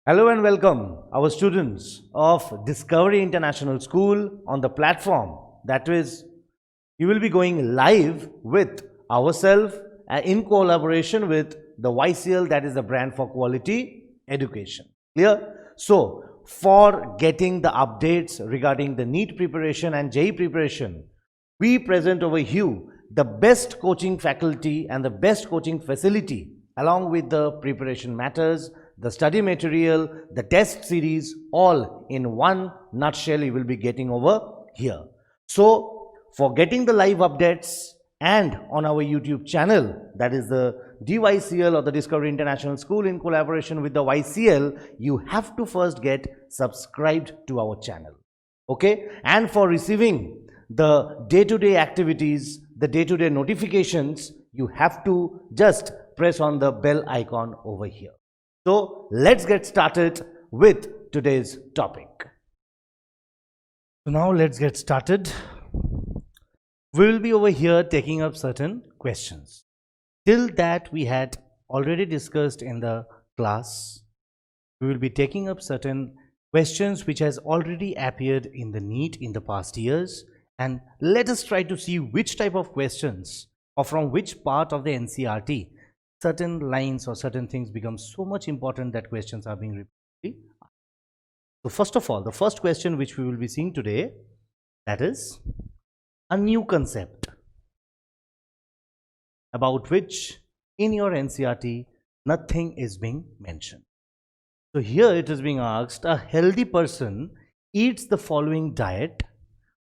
Hello and welcome, our students of Discovery International School on the platform that is, you will be going live with ourselves in collaboration with the YCL, that is the brand for quality education. Clear? So, for getting the updates regarding the NEET preparation and JEE preparation, we present over you the best coaching faculty and the best coaching facility along with the preparation matters, the study material, the test series, all in one nutshell you will be getting over here. So, for getting the live updates and on our YouTube channel, that is the DYCL or the Discovery International School in collaboration with the YCL, you have to first get subscribed to our channel. Okay? And for receiving the day-to-day activities, the day-to-day notifications, you have to just press on the bell icon over here. So let's get started with today's topic. So now let's get started. We will be over here taking up certain questions. Till that we had already discussed in the class. We will be taking up certain questions which has already appeared in the NEET in the past years, and let us try to see which type of questions or from which part of the NCERT certain lines or certain things become so much important that questions are being repeatedly asked. So first of all, the first question which we will be seeing today, that is a new concept about which in your NCERT nothing is being mentioned. So here it is being asked, a healthy person eats the following diet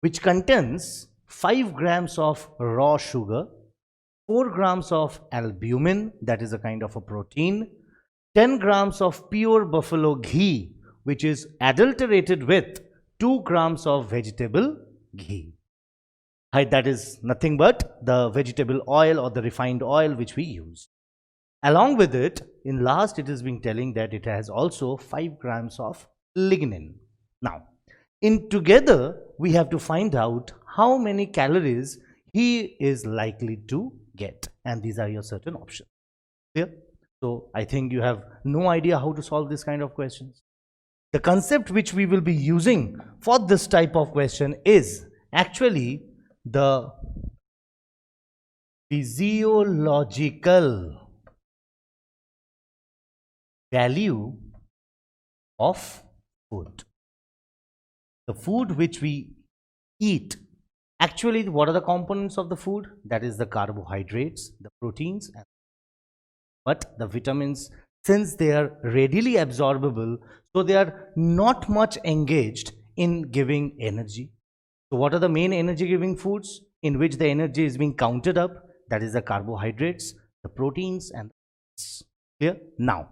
which contains 5 grams of raw sugar, 4 grams of albumin, that is a kind of a protein, 10 grams of pure buffalo ghee, which is adulterated with 2 grams of vegetable ghee. That is nothing but the vegetable oil or the refined oil which we use. Along with it, in last it is being telling that it has also 5 grams of lignin. Now, in together we have to find out how many calories he is likely to get, and these are your certain options. Clear? So I think you have no idea how to solve this kind of questions. The concept which we will be using for this type of question is actually the physiological value of food. The food which we eat, actually what are the components of the food? That is the carbohydrates, the proteins, but the vitamins, since they are readily absorbable, so they are not much engaged in giving energy. So what are the main energy giving foods in which the energy is being counted up? That is the carbohydrates, the proteins, and the fats. Clear? Now,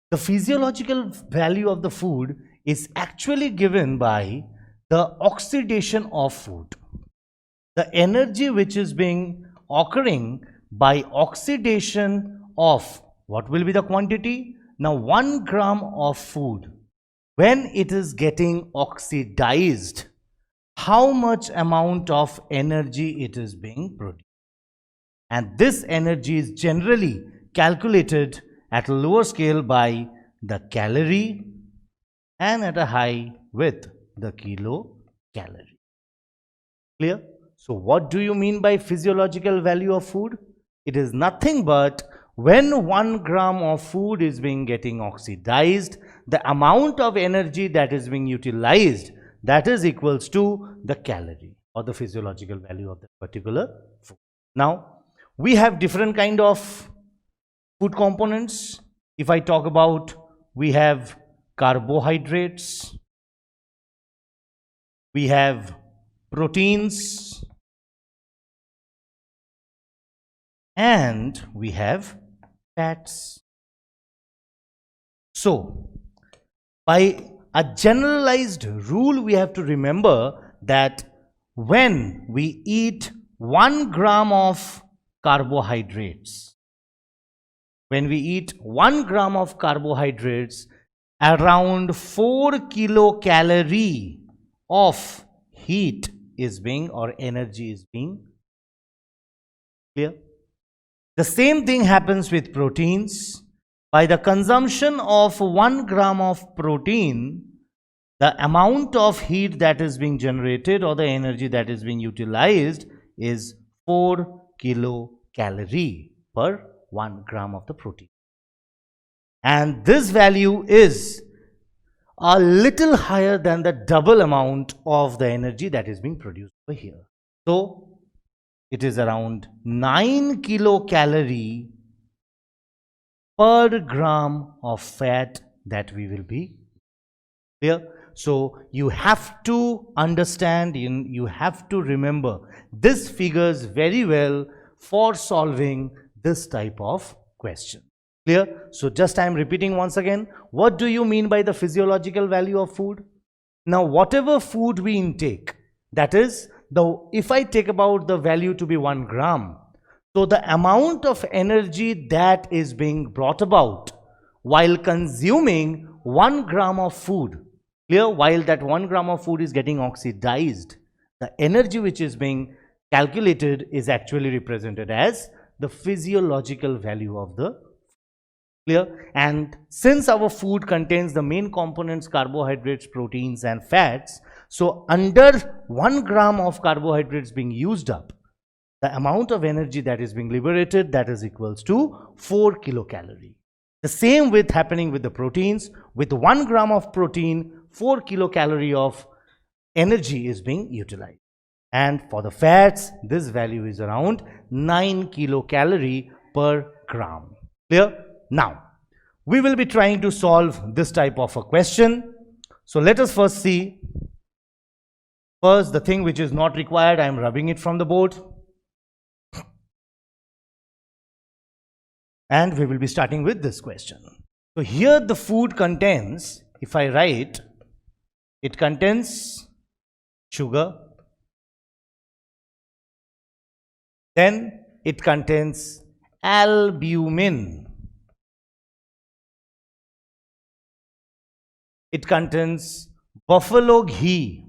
the physiological value of the food is actually given by the oxidation of food. The energy which is being occurring by oxidation of, what will be the quantity? Now 1 gram of food, when it is getting oxidized, how much amount of energy it is being produced. And this energy is generally calculated at a lower scale by the calorie and at a high with the kilocalorie. Clear? So what do you mean by physiological value of food? It is nothing but when 1 gram of food is being getting oxidized, the amount of energy that is being utilized, that is equals to the calorie or the physiological value of that particular food. Now, we have different kind of food components. If I talk about, we have carbohydrates, we have proteins, and we have fats. So, by a generalized rule, we have to remember that when we eat 1 gram of carbohydrates, when we eat 1 gram of carbohydrates, around 4 kilocalorie of heat is being, or energy is being. Clear? The same thing happens with proteins. by the consumption of 1 gram of protein, the amount of heat that is being generated or the energy that is being utilized is 4 kilocalorie per 1 gram of the protein. And this value is a little higher than the double amount of the energy that is being produced over here. So it is around 9 kilocalorie per gram of fat that we will be clear. So you have to understand, you have to remember this figures very well for solving this type of question. Clear? So just I am repeating once again, what do you mean by the physiological value of food? Now whatever food we intake, that is, if I take about the value to be 1 gram, so the amount of energy that is being brought about while consuming 1 gram of food, clear, while that 1 gram of food is getting oxidized, the energy which is being calculated is actually represented as the physiological value of the food. Clear? And since our food contains the main components carbohydrates, proteins and fats, so under 1 gram of carbohydrates being used up, the amount of energy that is being liberated, that is equals to 4 kilocalorie. The same with happening with the proteins. With 1 gram of protein, 4 kilocalorie of energy is being utilized. And for the fats, this value is around 9 kilocalorie per gram. Clear? Now, we will be trying to solve this type of a question. So let us first see. First, the thing which is not required, I am rubbing it from the board. And we will be starting with this question. So here the food contains, if I write, it contains sugar, then it contains albumin, it contains buffalo ghee,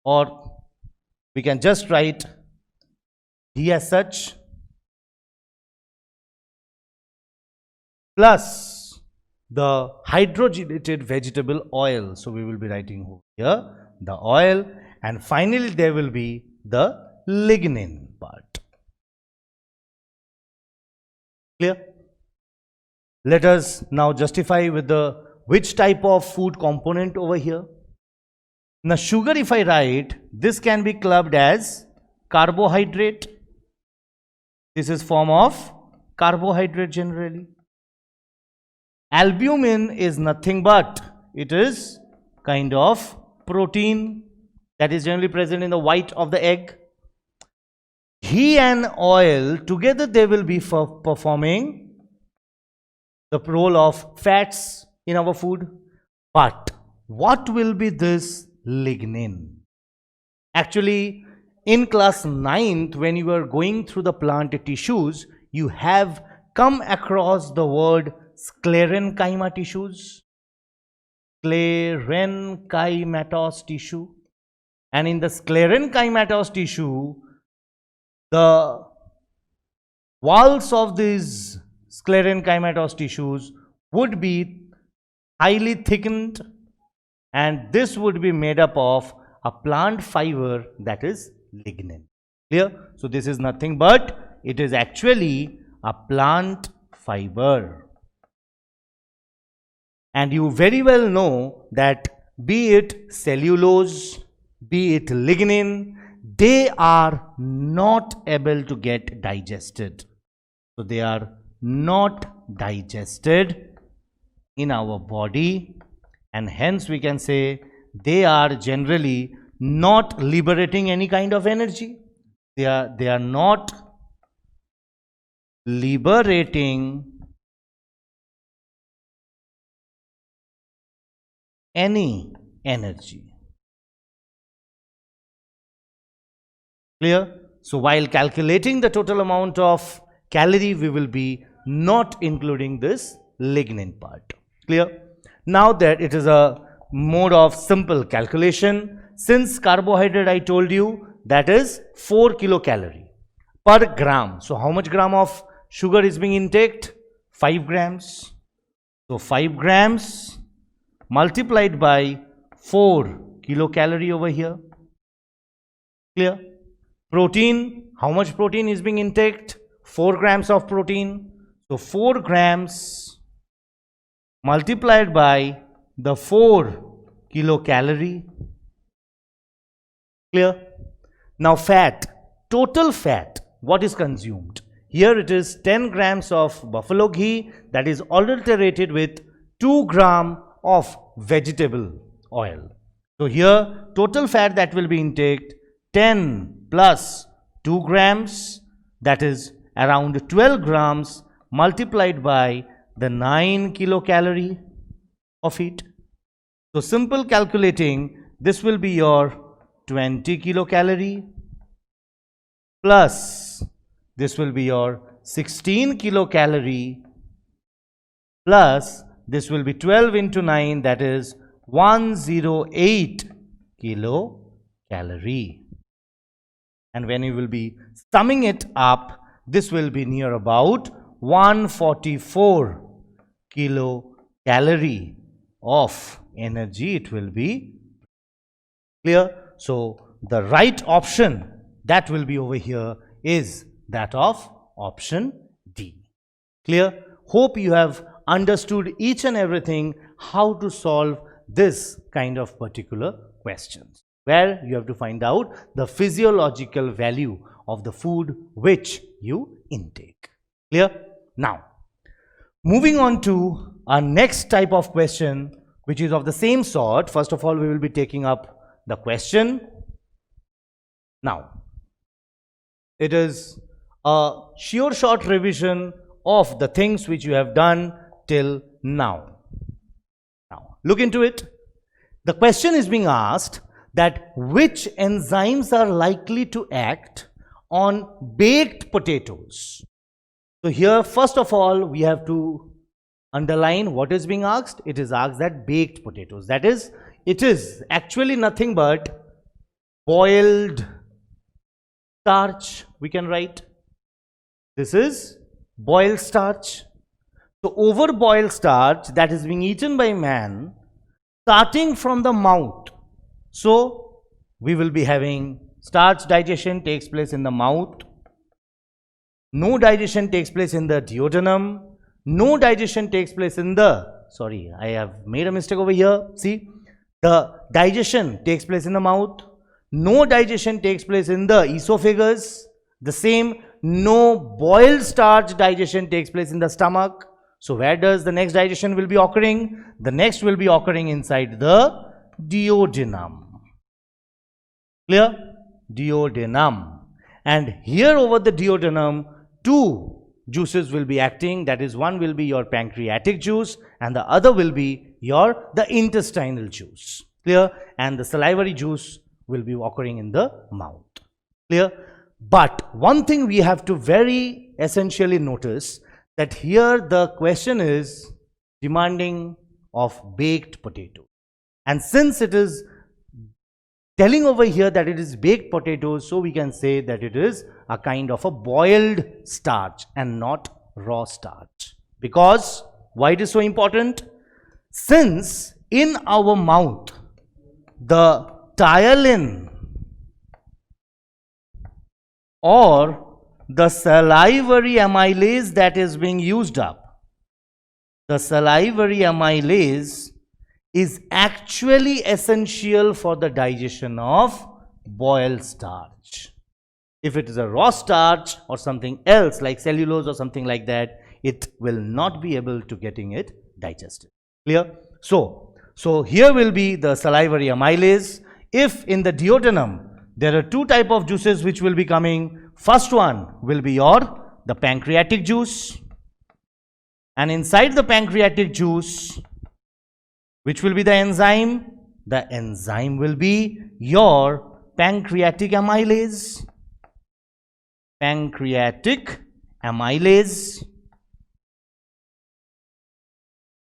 or we can just write ghee as such, plus the hydrogenated vegetable oil. So we will be writing here the oil, and finally there will be the lignin part. Clear? Let us now justify with the which type of food component over here. Now sugar, if I write, this can be clubbed as carbohydrate. This is form of carbohydrate generally. Albumin is nothing but, it is kind of protein that is generally present in the white of the egg. Ghee and oil together, they will be performing the role of fats in our food. But what will be this lignin? Actually, in class 9th, when you are going through the plant tissues, you have come across the word sclerenchyma tissues, sclerenchymatous tissue. And in the sclerenchymatous tissue, the walls of these sclerenchymatous tissues would be highly thickened, and this would be made up of a plant fiber, that is lignin. Clear? So this is nothing but, it is actually a plant fiber. And you very well know that be it cellulose, be it lignin, they are not able to get digested. So they are not digested in our body, and hence we can say they are generally not liberating any kind of energy. They are not liberating any energy. Clear? So while calculating the total amount of calorie, we will be not including this lignin part. Clear? Now that it is a mode of simple calculation, since carbohydrate I told you that is 4 kilocalorie per gram. So how much gram of sugar is being intaked? 5 grams. So 5 grams multiplied by 4 kilocalorie over here. Clear? Protein, how much protein is being intaked? 4 grams of protein. So 4 grams multiplied by the 4 kilocalorie. Clear? Now fat, total fat, what is consumed? Here it is 10 grams of buffalo ghee that is adulterated with 2 gram of vegetable oil. So here total fat that will be intaked 10 plus 2 grams, that is around 12 grams multiplied by the 9 kilocalorie of it. So simple calculating, this will be your 20 kilocalorie plus this will be your 16 kilocalorie plus this will be 12 into 9, that is 108 kilocalorie. And when you will be summing it up, this will be near about 144 kilocalorie of energy it will be. Clear? So the right option that will be over here is that of option D. Clear? Hope you have understood each and everything how to solve this kind of particular questions, where you have to find out the physiological value of the food which you intake. Clear? Now, moving on to our next type of question, which is of the same sort. First of all, we will be taking up the question. Now, it is a sure short revision of the things which you have done till now. Now, look into it. The question is being asked that which enzymes are likely to act on baked potatoes. So here, first of all, we have to underline what is being asked. It is asked that baked potatoes, that is, it is actually nothing but boiled starch, we can write. This is boiled starch. So over boiled starch that is being eaten by man starting from the mouth. So we will be having starch digestion takes place in the mouth. No digestion takes place in the duodenum. No digestion takes place in the, sorry, I have made a mistake over here. See, the digestion takes place in the mouth. No digestion takes place in the esophagus. The same, no boiled starch digestion takes place in the stomach. So where does the next digestion will be occurring? The next will be occurring inside the duodenum. Clear? Duodenum. And here over the duodenum, two juices will be acting. That is, one will be your pancreatic juice and the other will be the intestinal juice. Clear? And the salivary juice will be occurring in the mouth. Clear? But one thing we have to very essentially notice, that here the question is demanding of baked potato. And since it is telling over here that it is baked potatoes, so we can say that it is a kind of a boiled starch and not raw starch. Because, why it is so important? Since in our mouth, the ptyalin or the salivary amylase that is being used up, the salivary amylase is actually essential for the digestion of boiled starch. If it is a raw starch or something else like cellulose or something like that, it will not be able to getting it digested. Clear? So here will be the salivary amylase. If in the duodenum there are two type of juices which will be coming. First one will be the pancreatic juice, and inside the pancreatic juice, which will be the enzyme? The enzyme will be your pancreatic amylase. Pancreatic amylase.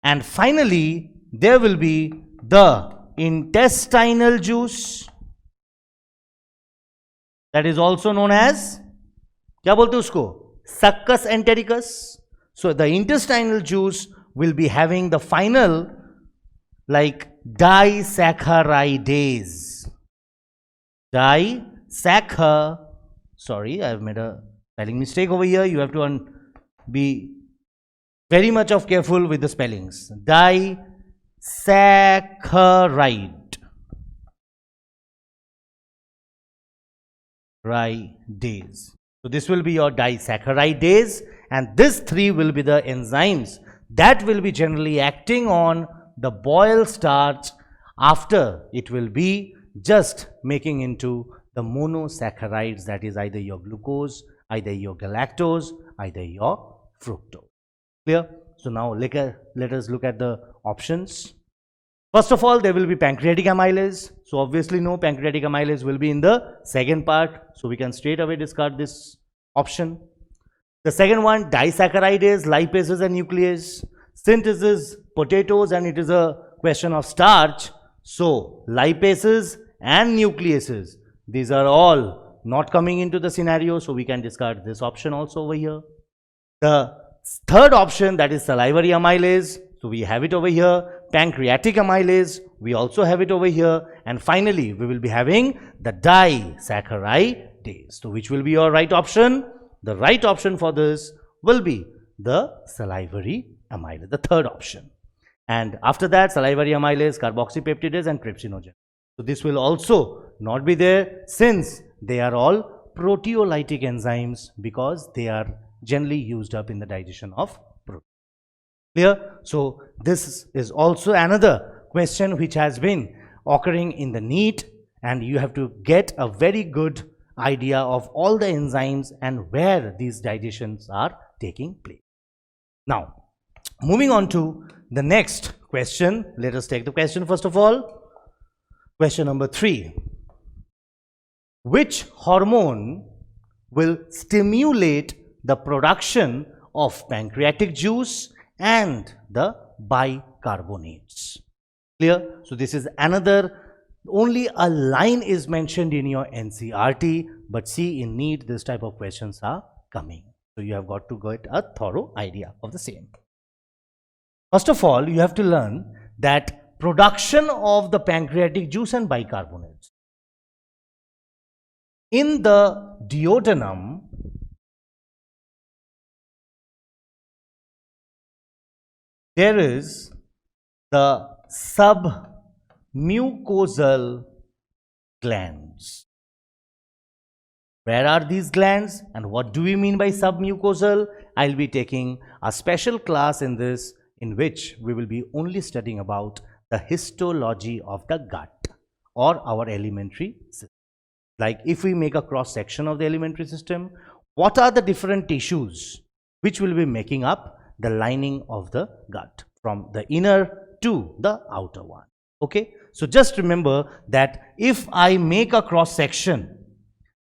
And finally, there will be the intestinal juice, that is also known as, क्या बोलते हैं उसको? Succus entericus. So the intestinal juice will be having the final like disaccharidase. Sorry, I've made a spelling mistake over here. You have to be very much of careful with the spellings. Disaccharide. Days. So this will be your disaccharidase, and this three will be the enzymes that will be generally acting on the boiled starch after it will be just making into the monosaccharides, that is either your glucose, either your galactose, either your fructose. Clear? So now let us look at the options. First of all, there will be pancreatic amylase. So obviously no, pancreatic amylase will be in the second part. So we can straight away discard this option. The second one, disaccharidase, lipases and nuclease. Since this is potatoes and it is a question of starch, so lipases and nucleases, these are all not coming into the scenario. So we can discard this option also over here. The third option, that is salivary amylase. So we have it over here. Pancreatic amylase, we also have it over here. And finally, we will be having the disaccharidase. So which will be your right option? The right option for this will be the salivary amylase, the third option. And after that, salivary amylase, carboxypeptidase and trypsinogen. So this will also not be there, since they are all proteolytic enzymes, because they are generally used up in the digestion of protein. Clear? So this is also another question which has been occurring in the NEET, and you have to get a very good idea of all the enzymes and where these digestions are taking place. Now, moving on to the next question. Let us take the question first of all. Question number 3. Which hormone will stimulate the production of pancreatic juice and the bicarbonates? Clear? So this is another, only a line is mentioned in your NCERT, but see, in NEET this type of questions are coming. So you have got to get a thorough idea of the same. First of all, you have to learn that production of the pancreatic juice and bicarbonates in the duodenum, there is the submucosal glands. Where are these glands and what do we mean by submucosal? I'll be taking a special class in this, in which we will be only studying about the histology of the gut or our alimentary system. Like if we make a cross section of the alimentary system, what are the different tissues which will be making up the lining of the gut from the inner to the outer one? Okay, so just remember that if I make a cross section,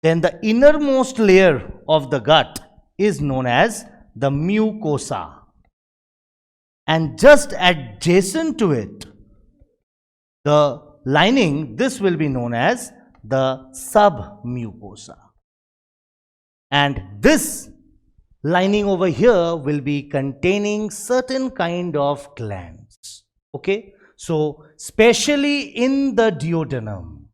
then the innermost layer of the gut is known as the mucosa, and just adjacent to it, the lining, this will be known as the submucosa, and this lining over here will be containing certain kind of glands. Okay, so specially in the duodenum,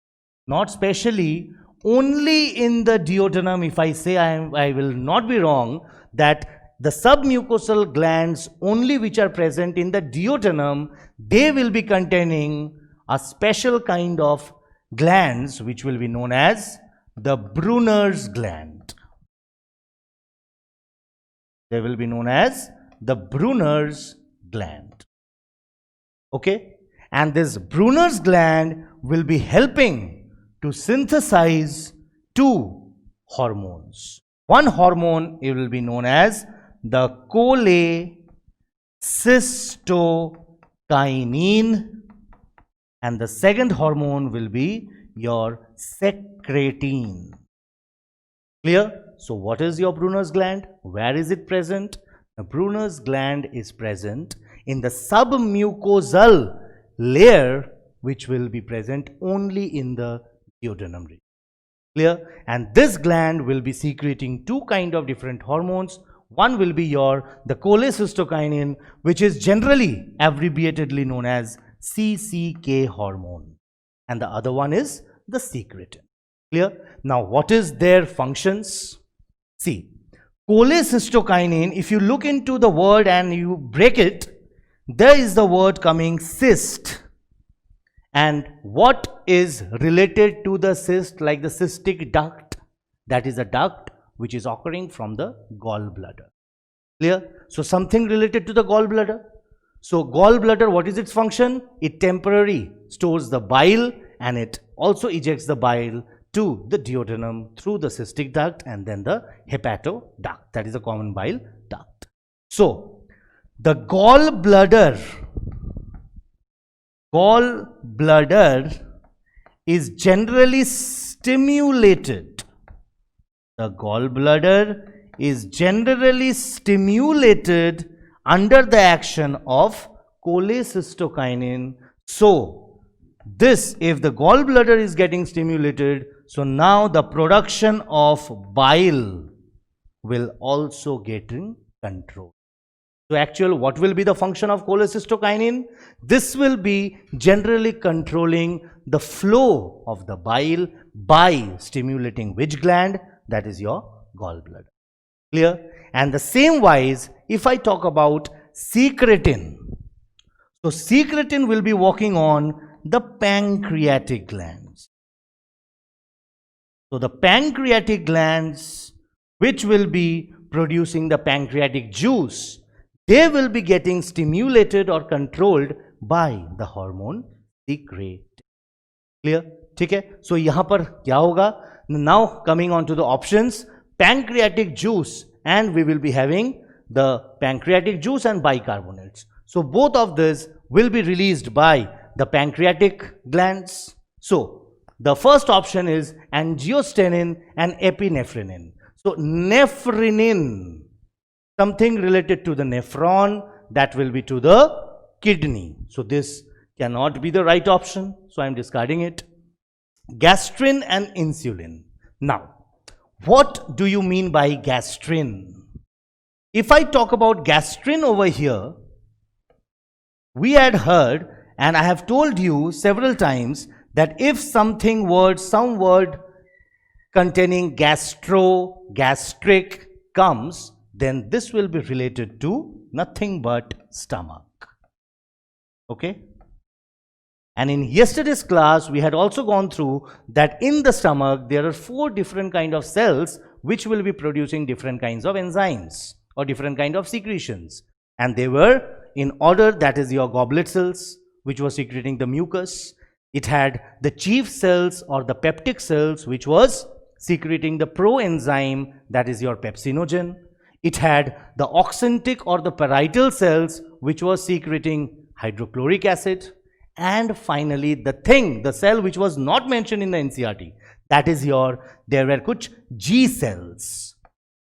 not specially, only in the duodenum, if I say I will not be wrong, that the submucosal glands only which are present in the duodenum, they will be containing a special kind of glands which will be known as the Brunner's gland. They will be known as the Brunner's gland. Okay, and this Brunner's gland will be helping to synthesize two hormones. One hormone, it will be known as the cholecystokinin, and the second hormone will be your secretin. Clear? So what is your Brunner's gland? Where is it present? The Brunner's gland is present in the submucosal layer, which will be present only in the duodenum region. Clear? And this gland will be secreting two kind of different hormones. One will be the cholecystokinin, which is generally abbreviatedly known as CCK hormone, and the other one is the secretin. Clear? Now, what is their functions? See, cholecystokinin, if you look into the word and you break it, there is the word coming cyst. And what is related to the cyst, like the cystic duct? That is a duct which is occurring from the gallbladder. Clear? So something related to the gallbladder. So gallbladder, what is its function? It temporarily stores the bile and it also ejects the bile to the duodenum through the cystic duct and then the hepatoduct, that is a common bile duct. So the gallbladder is generally stimulated. The gallbladder is generally stimulated under the action of cholecystokinin. So this, if the gallbladder is getting stimulated, so now the production of bile will also get in control. So actually, what will be the function of cholecystokinin? This will be generally controlling the flow of the bile by stimulating which gland? That is your gallbladder. Clear? And the same wise, if I talk about secretin, so secretin will be working on the pancreatic glands. So the pancreatic glands, which will be producing the pancreatic juice, they will be getting stimulated or controlled by the hormone secretin. Clear? Okay? So यहाँ पर क्या होगा? Now coming on to the options, pancreatic juice, and we will be having the pancreatic juice and bicarbonates. So both of this will be released by the pancreatic glands. So the first option is angiostensin and epinephrine. So nephrin, something related to the nephron, that will be to the kidney. So this cannot be the right option, so I am discarding it. Gastrin and insulin. Now, what do you mean by gastrin? If I talk about gastrin over here, we had heard, and I have told you several times, that if some word containing gastro, gastric comes, then this will be related to nothing but stomach. Okay? And in yesterday's class, we had also gone through that in the stomach, there are 4 different kind of cells which will be producing different kinds of enzymes or different kind of secretions. And they were in order, that is your goblet cells, which was secreting the mucus. It had the chief cells or the peptic cells, which was secreting the proenzyme, that is your pepsinogen. It had the oxyntic or the parietal cells, which was secreting hydrochloric acid. And finally, the cell which was not mentioned in the NCERT, that is there were kuch G cells.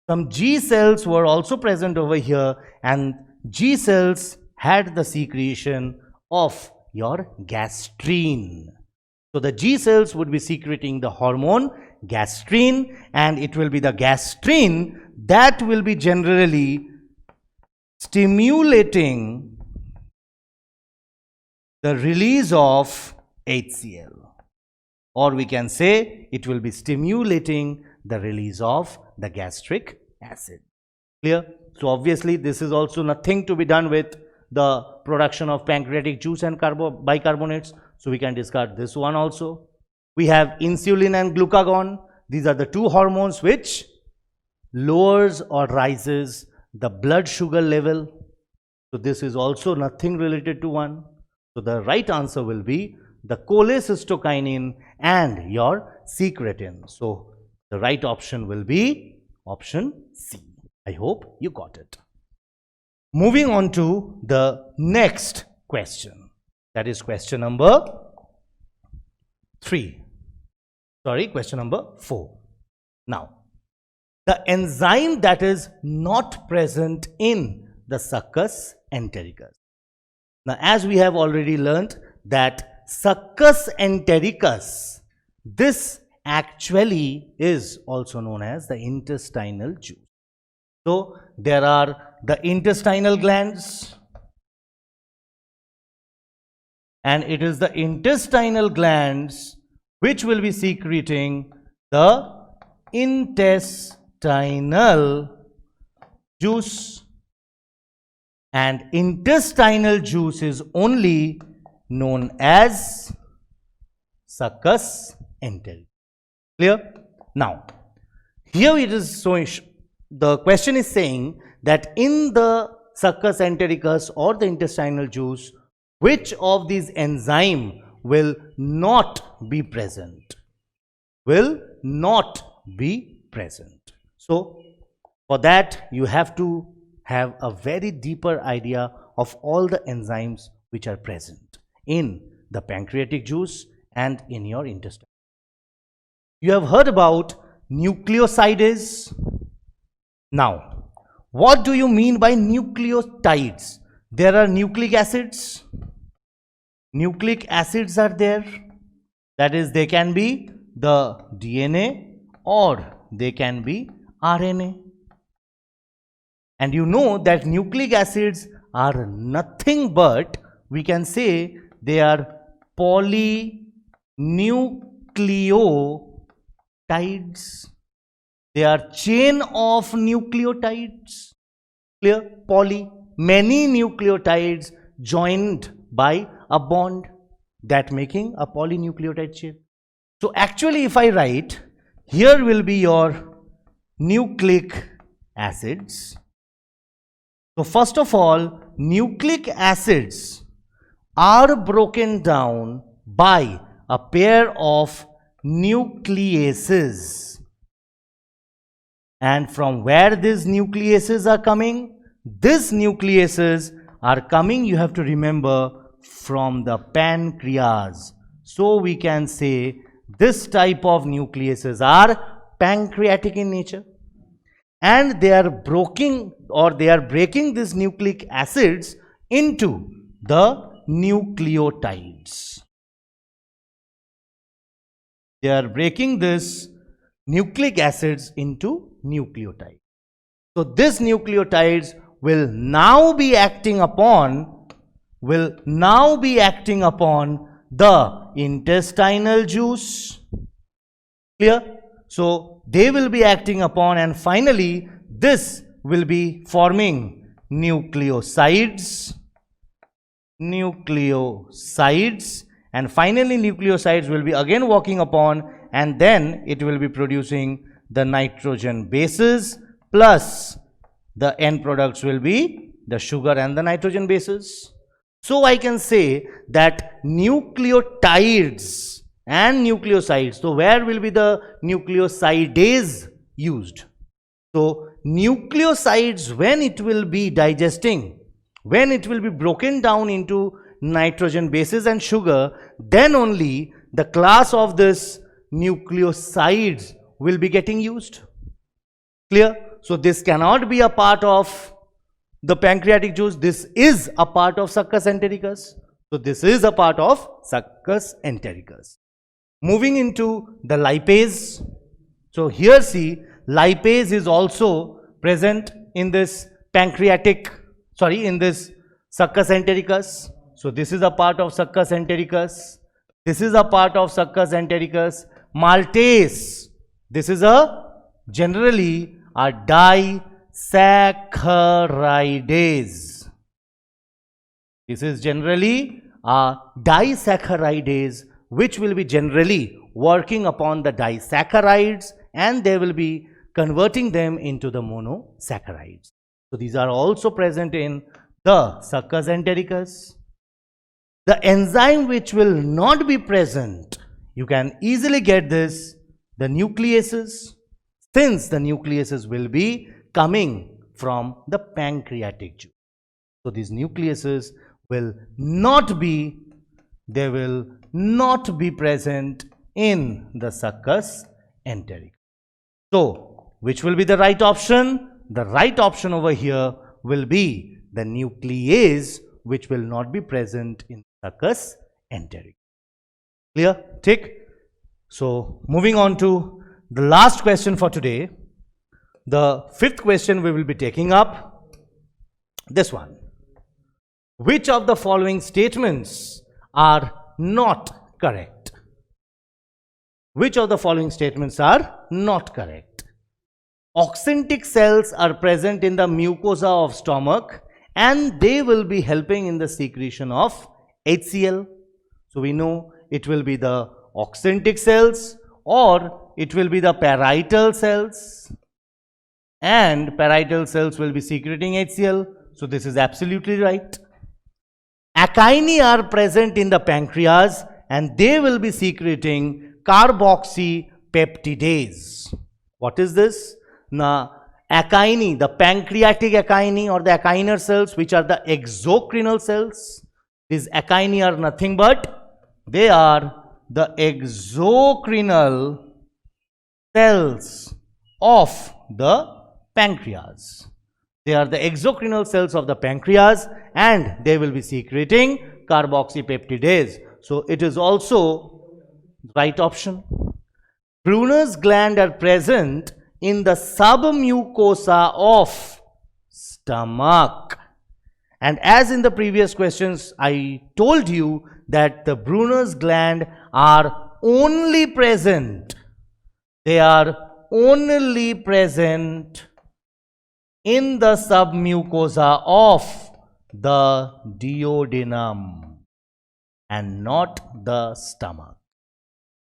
Some G cells were also present over here, and G cells had the secretion of your gastrin. So the G cells would be secreting the hormone gastrin, and it will be the gastrin that will be generally stimulating the release of HCl, or we can say it will be stimulating the release of the gastric acid. Clear? So obviously this is also nothing to be done with the production of pancreatic juice and bicarbonates, so we can discard this one also. We have insulin and glucagon. These are the 2 hormones which lowers or rises the blood sugar level. So this is also nothing related to one. So the right answer will be the cholecystokinin and your secretin. So the right option will be option C. I hope you got it. Moving on to the next question. That is question number 3. Sorry, question number 4. Now, the enzyme that is not present in the Succus entericus. Now, as we have already learned that Succus entericus, this actually is also known as the intestinal juice. So there are the intestinal glands, and it is the intestinal glands which will be secreting the intestinal juice, and intestinal juice is only known as succus entericus. Clear? Now, here it is so the question is saying that in the succus entericus or the intestinal juice, which of these enzyme will not be present? Will not be present. So, for that you have to have a very deeper idea of all the enzymes which are present in the pancreatic juice and in your intestine. You have heard about nucleosides. Now, what do you mean by nucleotides? There are nucleic acids. Nucleic acids are there. That is, they can be the DNA or they can be RNA. And you know that nucleic acids are nothing but, we can say, they are polynucleotides. They are chain of nucleotides. Clear? Poly. Many nucleotides joined by a bond, that making a polynucleotide chain. So actually, if I write, here will be your nucleic acids. So first of all, nucleic acids are broken down by a pair of nucleases. And from where these nucleases are coming? These nucleases are coming, you have to remember, from the pancreas. So we can say this type of nucleases are pancreatic in nature, and they are breaking these nucleic acids into the nucleotides. They are breaking this nucleic acids into nucleotides. So these nucleotides will now be acting upon the intestinal juice. Clear? So they will be acting upon, and finally this will be forming nucleosides, and finally nucleosides will be again working upon, and then it will be producing the nitrogen bases, plus the end products will be the sugar and the nitrogen bases. So I can say that nucleotides and nucleosides, so where will be the nucleosidase used? So nucleosides, when it will be digesting, when it will be broken down into nitrogen bases and sugar, then only the class of this nucleosides will be getting used. Clear? So this cannot be a part of the pancreatic juice. This is a part of succus entericus. So this is a part of succus entericus. Moving into the lipase. So here see, lipase is also present in this in this succus entericus. So this is a part of succus entericus. This is a part of succus entericus. Maltase, this is generally a disaccharidase. This is generally a disaccharidase, which will be generally working upon the disaccharides, and they will be converting them into the monosaccharides. So these are also present in the succus entericus. The enzyme which will not be present, you can easily get this, the nucleases, since the nucleases will be coming from the pancreatic juice. So these nucleases will not be present in the succus entericus. So which will be the right option? The right option over here will be the nuclease, which will not be present in succus entericus. Clear? Tick. So moving on to the last question for today. The fifth question we will be taking up, this one. Which of the following statements are not correct? Which of the following statements are not correct? Oxyntic cells are present in the mucosa of stomach and they will be helping in the secretion of HCl. So we know it will be the oxyntic cells or it will be the parietal cells, and parietal cells will be secreting HCl. So this is absolutely right. Acini are present in the pancreas and they will be secreting carboxypeptidase. What is this? Now, acini, the pancreatic acini or the acinal cells, which are the exocrine cells. These acini are nothing but they are the exocrine cells of the pancreas. They are the exocrine cells of the pancreas and they will be secreting carboxypeptidase. So it is also right option. Brunner's gland are present in the submucosa of stomach. And as in the previous questions, I told you that the Brunner's gland are only present. They are only present in the submucosa of the duodenum and not the stomach.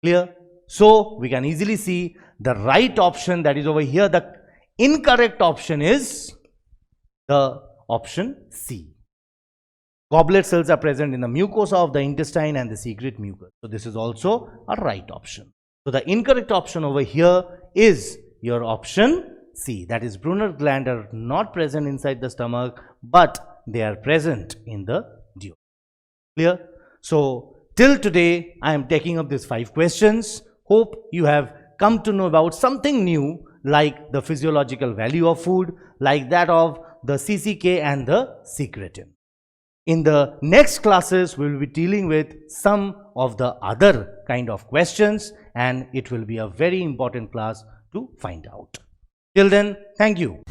Clear? So we can easily see the right option, that is over here. The incorrect option is the option C. Goblet cells are present in the mucosa of the intestine and the secrete mucus. So this is also a right option. So the incorrect option over here is your option C. That is, Brunner gland are not present inside the stomach, but they are present in the duodenum. Clear? So till today I am taking up these 5 questions. Hope you have come to know about something new, like the physiological value of food, like that of the CCK and the secretin. In the next classes, we will be dealing with some of the other kind of questions, and it will be a very important class to find out. Till then, thank you.